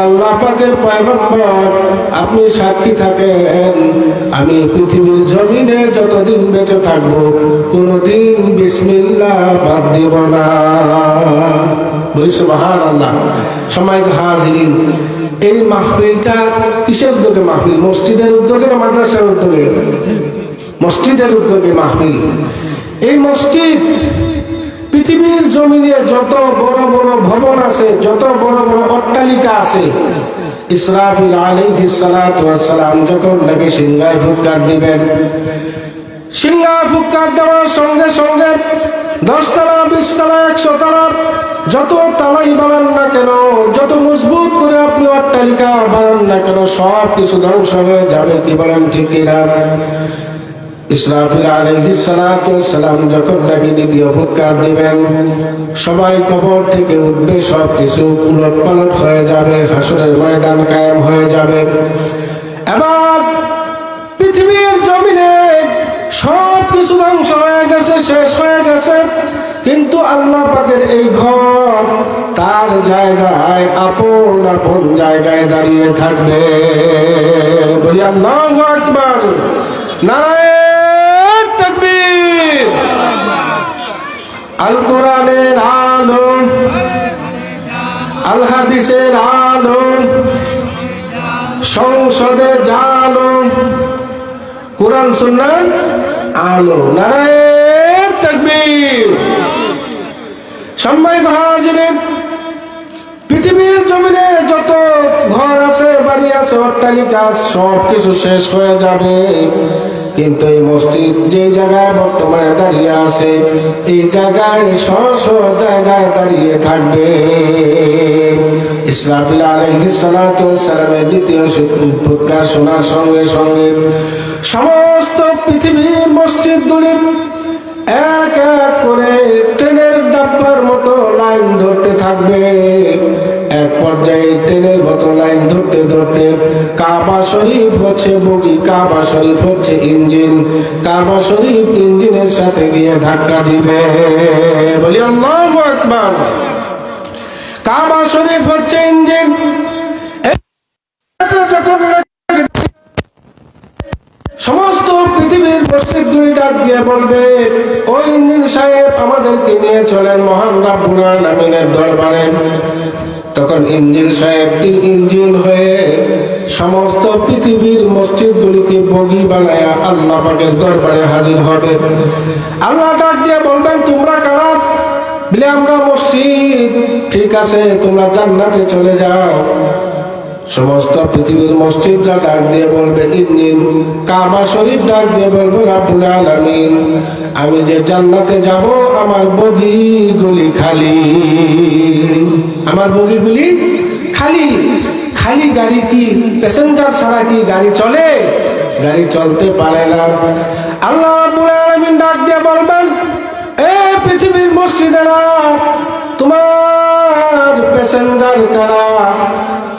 আল্লাহ পাকের পয়গম্বর, আপনি সাক্ষী থাকেন, আমি পৃথিবীর জমিনে যতদিন বেঁচে থাকবো কোনদিন বিসমিল্লাহ বাদ দিব না। বলি সুবহানাল্লাহ। সম্মানিত হাজিরিন, এই মাহফিলটা কিসের উদ্যোগে মাহফিল? মসজিদের উদ্যোগে না মাদ্রাসার উদ্যোগে? মসজিদের উদ্যোগে মাহফিল। এই মসজিদ পৃথিবীর জমিনে যত বড় বড় ভবন আছে, যত বড় বড় অট্টালিকা আছে, ইসরাফিল আলাইহিস সালাতু ওয়াস সালাম যখন নবী সিংহায় ফুৎকার দিবেন, সিংহায় ফুৎকার দেওয়ার সঙ্গে সঙ্গে 10 তলা 20 তলা 100 তলা যত তালাই বানান না কেন, যত মজবুত করে আপনি অট্টালিকা বানান না কেন, সব কিছু ধ্বংস হয়ে যাবে। কি বলেন ঠিক কিনা? ইসরাফিল আলাইহিস সালাতু ওয়াস সালাম যখন নবী দ্বিতীয় ফুৎকার দিবেন, সবাই কবর থেকে উঠবে, সব কিছু উলটপালট হয়ে যাবে, হাসরের ময়দান কায়েম হয়ে যাবে। এবার পৃথিবীর জমিনে সব কিছু ধ্বংস হয়ে গেছে, শেষ হয়ে গেছে, কিন্তু আল্লাহ পাকের এই ঘর তার জায়গায় আপন আপন জায়গায় দাঁড়িয়ে থাকবে। বলি আল্লাহু আকবার, নারায়ে তাকবীর। আল কোরআনের আলো, আল হাদিসের আলো, সংসদে জালো, কোরআন সুন্নাহর আলো। নারায়ে তাকবীর। সম্মানিত হাজিরিন, পৃথিবীর জমিনে যত ঘর আছে, বাড়ি আছে, অট্টালিকা আছে, সব কিছু শেষ হয়ে যাবে, কিন্তু এই মসজিদ যে জায়গায় বর্তমানে দাঁড়িয়ে আছে, এই জায়গায় শত জায়গায় দাঁড়িয়ে থাকবে। ইসরাফিল আলাইহিস সালাতু ওয়াস সালামের দ্বিতীয় ফুৎকার শোনার সঙ্গে সঙ্গে সমস্ত পৃথিবীর মসজিদগুলি এক এক করে ট্রেনের ডাব্বার মতো লাইন ধরতে থাকবে। এক পর্যায়ে ট্রেনের মতো লাইন ধরতে ধরতে কাবা শরীফ হচ্ছে বগি, কাবা শরীফ হচ্ছে ইঞ্জিন, কাবা শরীফ ইঞ্জিনের সাথে গিয়ে ধাক্কা দিবে। বলি আল্লাহু আকবার। কাবা শরীফ হচ্ছে ইঞ্জিন। সমস্ত পৃথিবীর মসজিদগুলি ডাক দিয়ে বলবে, ওই ইঞ্জিন সাহেব আমাদেরকে নিয়ে চলেন মহান রাব্বুল আলামিনের দরবারে। তখন ইঞ্জিন সাহেব তিনি ইঞ্জিন হয়ে সমস্ত পৃথিবীর মসজিদগুলিকে বগি বানায়া আল্লাহ পাকের দরবারে হাজির হবে। আল্লাহ ডাক দিয়ে বলবেন, তোমরা কারা? বলে আমরা মসজিদ। ঠিক আছে, তোমরা জান্নাতে চলে যাও। সমস্ত পৃথিবীর মসজিদরা ডাক দিয়ে বলবে ইঞ্জিন, কাবা শরীফ ডাক দিয়ে বলবে রাব্বুল আলামিন, আমি যে জান্নাতে যাব আমার বগিগুলি খালি, আমার বগিগুলি খালি। খালি গাড়ি কি প্যাসেঞ্জার ছাড়া কি গাড়ি চলে? গাড়ি চলতে পারে না। আল্লাহ রাব্বুল আলামিন ডাক দিয়ে বলবেন, এই পৃথিবীর মসজিদেরা, তোমার প্যাসেঞ্জার কারা?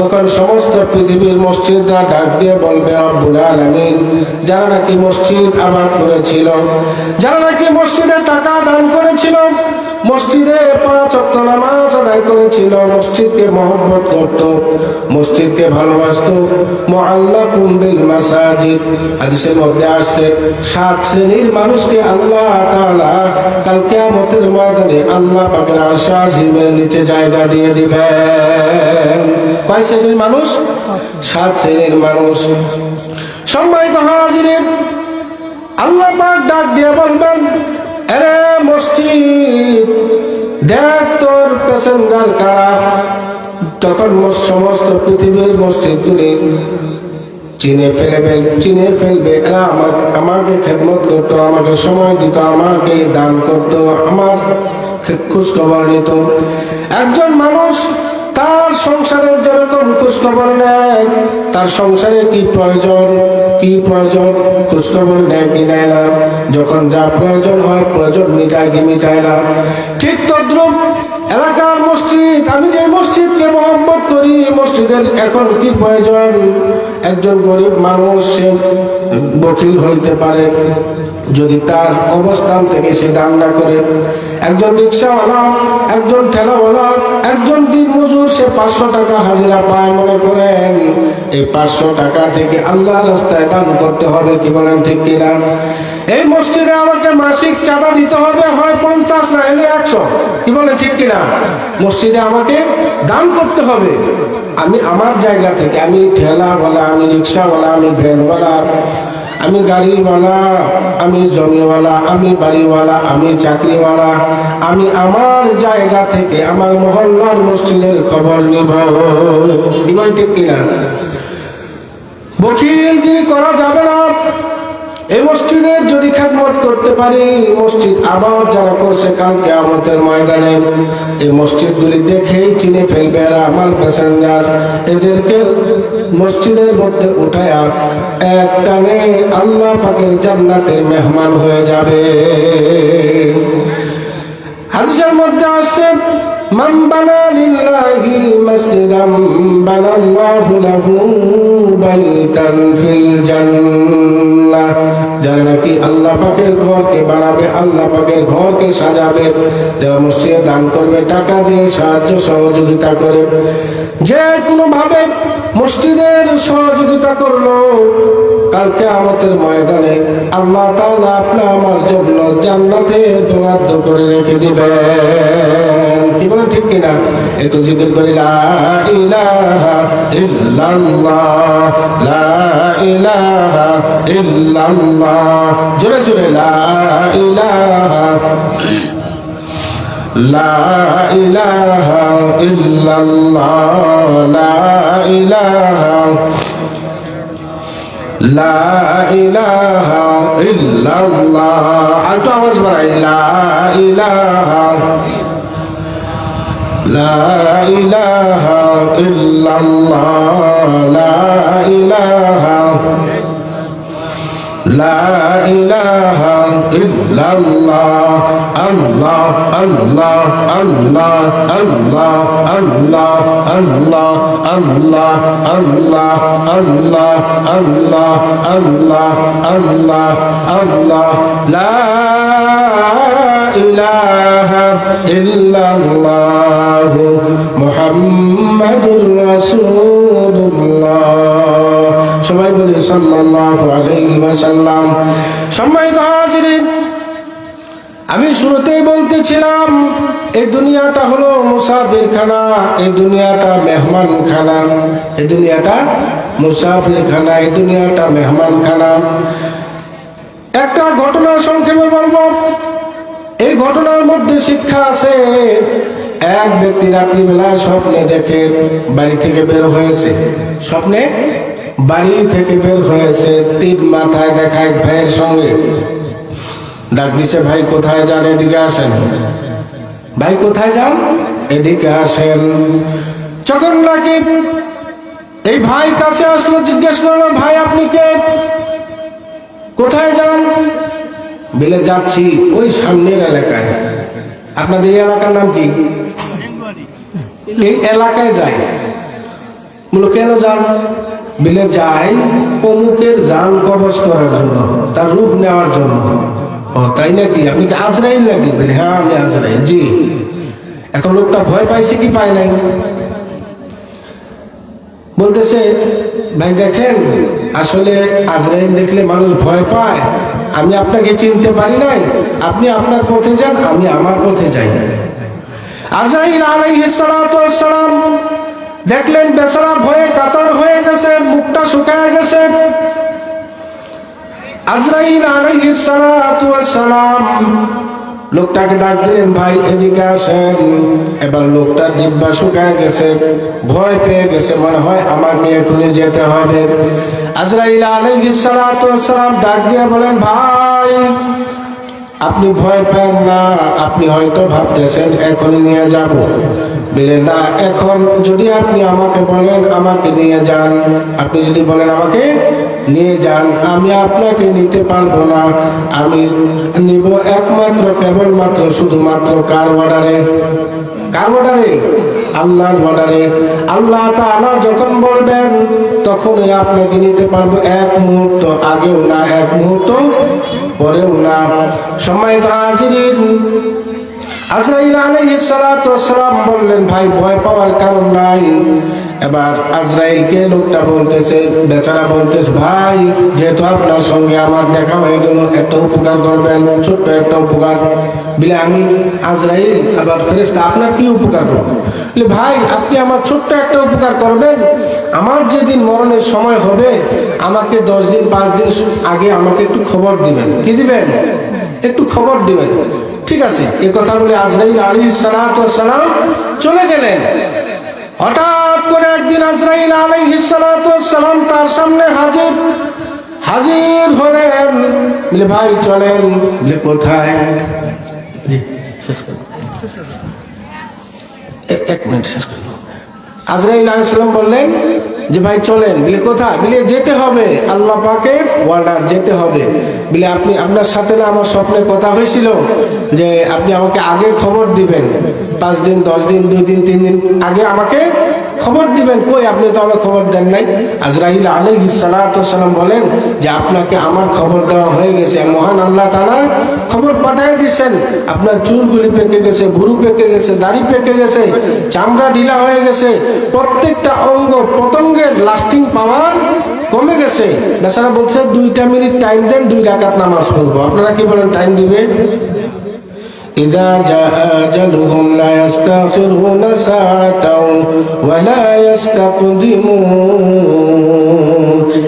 তখন সমস্ত পৃথিবীর মসজিদরা ডাক দিয়ে বলবে রব্বুল আলামিন, যারা নাকি মসজিদ আবাদ করেছিল, যারা নাকি মসজিদে টাকা দান করেছিল, মসজিদে 5 ওয়াক্ত নামাজ আদায় করেছিল, মসজিদকে মহব্বত করত, মসজিদকে ভালোবাসত। মুআল্লাকুম বিল মাসাজিদ, হাদিসের মধ্যে আসছে 7 শ্রেণীর মানুষকে আল্লাহ তাআলা কাল কিয়ামতের ময়দানে আল্লাহ পাকের আরশ আজিমের নিচে জায়গা দিয়ে দিবেন। কয় শ্রেণীর মানুষ? 7 শ্রেণীর মানুষ। সম্মানিত হাজিরিন, আল্লাহ পাক ডাক দিয়ে বলবেন, আরে মসজিদ, দেখ তোর প্যাসেঞ্জার কারা। তখন সমস্ত পৃথিবীর মসজিদগুলি চিনে ফেলবে, এরা আমাকে খেদমত করতো, আমাকে সময় দিত, আমাকে দান করতো, আমার খোঁজ খবর নিত। একজন মানুষ তার সংসারের যেরকম খোঁজখবর নেয়, তার সংসারে কি প্রয়োজন খোঁজখবর নেয় কি নেয় না, যখন যা প্রয়োজন হয় প্রয়োজন মিটায় কি মিটায় না, ঠিক তদ্রুপ এলাকার মসজিদ, আমি যে মসজিদকে মহব্বত করি, মসজিদের এখন কি প্রয়োজন। একজন গরিব মানুষ সে বকিল হইতে পারে, যদি তার অবস্থান থেকে সে দান না করে, একজন রিক্সাওয়ালা, একজন ঠেলাওয়ালা, একজন দিনমজুর, সে 500 টাকা হাজিরা পায়, মনে করেন এই 500 টাকা থেকে আল্লাহর রাস্তায় দান করতে হবে। কি বলেন ঠিক কিনা? এই মসজিদে আমাকে মাসিক চাঁদা দিতে হবে, হয় 50 না হলে 100। কি বলেন ঠিক কিনা? মসজিদে আমাকে দান করতে হবে। আমি আমার জায়গা থেকে, আমি ঠেলাওয়ালা, আমি রিক্সাওয়ালা, আমি ভ্যানওয়ালা, আমি গাড়িওয়ালা, আমি জমিওয়ালা, আমি বাড়িওয়ালা, আমি চাকরিওয়ালা, আমি আমার জায়গা থেকে আমার মহল্লার মসজিদের খবর নিব। ইমান ঠিক কিনা? বকিলগিরি করা যাবে না। এই মসজিদের যদি খেদমত করতে পারি, মসজিদ আবার যারা করছে কাল কিয়ামতের ময়দানে এই মসজিদগুলি দেখেই চিনে ফেলবে এরা আমার প্যাসেঞ্জার। এদেরকে মসজিদের মধ্যে উঠায়া এক টানে আল্লাহ পাকের জান্নাতের মেহমান হয়ে যাবে। হাদিসের মধ্যে আসছে, মান বানা লিল্লাহি মসজিদান বানাল্লাহু লাহু বাইতান ফিল জান্নাহ। যারা নাকি আল্লাহ পাকের ঘরকে বানাবে, আল্লাহ পাকের ঘরকে সাজাবে, যারা মসজিদে দান করবে, টাকা দিয়ে সাহায্য সহযোগিতা করে, যে কোনো ভাবে মসজিদের সহযোগিতা করলো, কাল কিয়ামতের ময়দানে আল্লাহ তাআলা আপনার আমার জন্য জান্নাতে বরাদ্দ করে রেখে দিবেন। কি বলেন ঠিক কিনা? একটু জিকির করি, লা ইলাহা ইল্লাল্লাহ, লা ইলাহা ইল্লাল্লাহ। জোরে জোরে লা ইলাহা, লা ইলাহা ইল্লাল্লাহ, লা ইলাহা, লা ইলাহা ইল্লাল্লাহ। আর তো আওয়াজ বাড়াই, লা ইলাহা, লা ইলাহা ইল্লাল্লাহ, লা ইলাহা, লা ইলাহা ইল্লাল্লাহ। আল্লাহ আল্লাহ আল্লাহ আল্লাহ আল্লাহ আল্লাহ আল্লাহ আল্লাহ আল্লাহ আল্লাহ আল্লাহ আল্লাহ আল্লাহ, লা ইলাহা ইল্লাল্লাহ মুহাম্মাদুর রাসূলুল্লাহ। সবাই বলি সাল্লাল্লাহু আলাইহি ওয়াসাল্লাম। সম্মানিত হাজিরিন, আমি শুরুতেই বলতেছিলাম এই দুনিয়াটা হলো মুসাফিরখানা, এই দুনিয়াটা মেহমানখানা, এই দুনিয়াটা মুসাফিরখানা, এই দুনিয়াটা মেহমানখানা। একটা ঘটনা সংক্ষেপে বলবো। এই ঘটনার মধ্যে শিক্ষা আছে। এক ব্যক্তি রাত্রিবেলা স্বপ্নে দেখে বাড়ি থেকে বের হয়েছে, স্বপ্নে বাড়ি থেকে বের হয়েছে, তীর মাথায় দেখা এক ভাইয়ের সঙ্গে। ডাক দিছে, ভাই কোথায় যান, এদিকে আসেন। ভাই কোথায় যান, এদিকে আসেন। যখন নাকি এই ভাই কাছে আসলো, জিজ্ঞেস করলো, ভাই আপনি কে, কোথায় যান? বলে যাচ্ছি ওই সামনের এলাকায়। আপনাদের এই এলাকার নাম কি? এই এলাকায় যাই। বলো কেন যান? বলে যাই অমুকের জান কবজ করার জন্য, তার রূপ নেওয়ার জন্য। ও তাই নাকি? আপনি কি আজরাইল নাকি? বলে হ্যাঁ আমি আজরাইল। জি। এখন লোকটা ভয় পাইছে কি পায় নাই? বলতেছে, ভাই দেখেন আসলে আজরাইল দেখলে মানুষ ভয় পায়, আমি আপনাকে চিনতে পারি নাই, আপনি আপনার পথে যান, আমি আমার পথে যাই। আজরাইল আলাইহিস সালাতু ওয়াস সালাম দেখলেন বেচারা ভয়ে কাতর হয়ে গেছে, মুখটা শুকায় গেছে। আজরাইল আলাইহিস সালাতু ওয়াস সালাম লোকটাকে ডাক দিলেন, ভাই এদিকে আসেন। এবার লোকটার জিহ্বা শুকায় গেছে, ভয় পেয়ে গেছে, মনে হয় আমাকে এখনই যেতে হবে। আজরাইল আলাইহিস সালাতু ওয়াস সালাম ডাক দিয়ে বলেন, ভাই আপনি ভয় পান না, আপনি হয়তো ভাবতেছেন এখনই নিয়ে যাব। বলে না, এখন যদি আপনি আমাকে বলেন আমাকে নিয়ে যান, আপনি যদি বলেন আমাকে নিয়ে যান, আমি আপনাকে নিতে পারবো না। আমি নিব একমাত্র কেবলমাত্র শুধুমাত্র কার অর্ডারে? কার বর্ডারে? আল্লাহর বর্ডারে। আল্লাহ তাআলা যখন বলবেন তখনই আপনাকে নিতে পারবো, এক মুহূর্ত আগেও না, এক মুহূর্ত পরেও না। সম্মানিত হাজিরিন, আজরাইল আলাইহিস সালাতু ওয়াস সালাম বললেন, ভাই ভয় পাওয়ার কারণ নাই। এবার আজরাইলকে লোকটা বলতেছে, বেচারা বলতেছে, ভাই যেহেতু আপনার সঙ্গে আমার দেখা হয়ে গেল, একটা উপকার করবেন, ছোট্ট একটা উপকার। বলে আমি আজরাইল, আবার ফেরেশতা, আপনার কি উপকার করবো? বলে ভাই আপনি আমার ছোট্ট একটা উপকার করবেন, আমার যেদিন মরণের সময় হবে আমাকে 10 দিন 5 দিন আগে আমাকে একটু খবর দিবেন। কি দিবেন? একটু খবর দিবেন। ঠিক আছে। এই কথা বলে আজরাইল আলাইহিস সালাতু ওয়াস সালাম চলে গেলেন। হঠাৎ করে একদিন আজরাইল আলাইহিস সালাতু ওয়াস সালাম তার সামনে হাজির হলেন। বলে ভাই চলেন। বলে কোথায়? এক মিনিট শেষ করব। আজরাইল আলাইহিস সালাম বললেন যে ভাই চলেন। বলে কোথায়? বলে যেতে হবে, আল্লাহ পাকের ওয়ার্ডার, যেতে হবে। বলে আপনি, আপনার সাথে না আমার স্বপ্নে কথা হয়েছিল যে আপনি আমাকে আগে খবর দিবেন, 5 দিন 10 দিন 2 দিন 3 দিন আগে আমাকে খবর দিবেন, কই আপনি তো আমার খবর দেন নাই। আজরাইল আলাইহিস সালাতু ওয়াস সালাম বলেন যে আপনাকে আমার খবর দেওয়া হয়ে গেছে, মহান আল্লাহ তাআলা খবর পাঠিয়ে দিয়েছেন, আপনার চুলগুলি পেকে গেছে, ভুরু পেকে গেছে, দাড়ি পেকে গেছে, চামড়া ঢিলা হয়ে গেছে, প্রত্যেকটা অঙ্গ প্রত্যঙ্গের লাস্টিং পাওয়ার কমে গেছে। বেচারা বলছে 2টা মিনিট টাইম দেন, 2 রাকাত নামাজ পড়বো। আপনারা কি বলেন, টাইম দিবে? إذا جاء أجلهم لا يستأخرون ساعة ولا يستقدمون।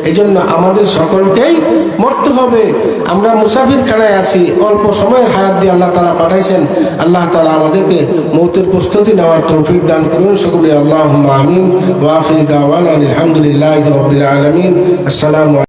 এজন্য আমাদের সকলকেই মরতে হবে। আমরা মুসাফির খানায় আছি, অল্প সময়ের হায়াত দিয়ে আল্লাহ তাআলা পাঠাইছেন। আল্লাহ তাআলা আমাদেরকে মৌতের প্রস্তুতি নেওয়ার তৌফিক দান করুন। সকলে আল্লাহুম্মা আমিন। ওয়া আখিরু দাওয়ানা আলহামদুলিল্লাহি রাব্বিল আলামিন। আসসালামু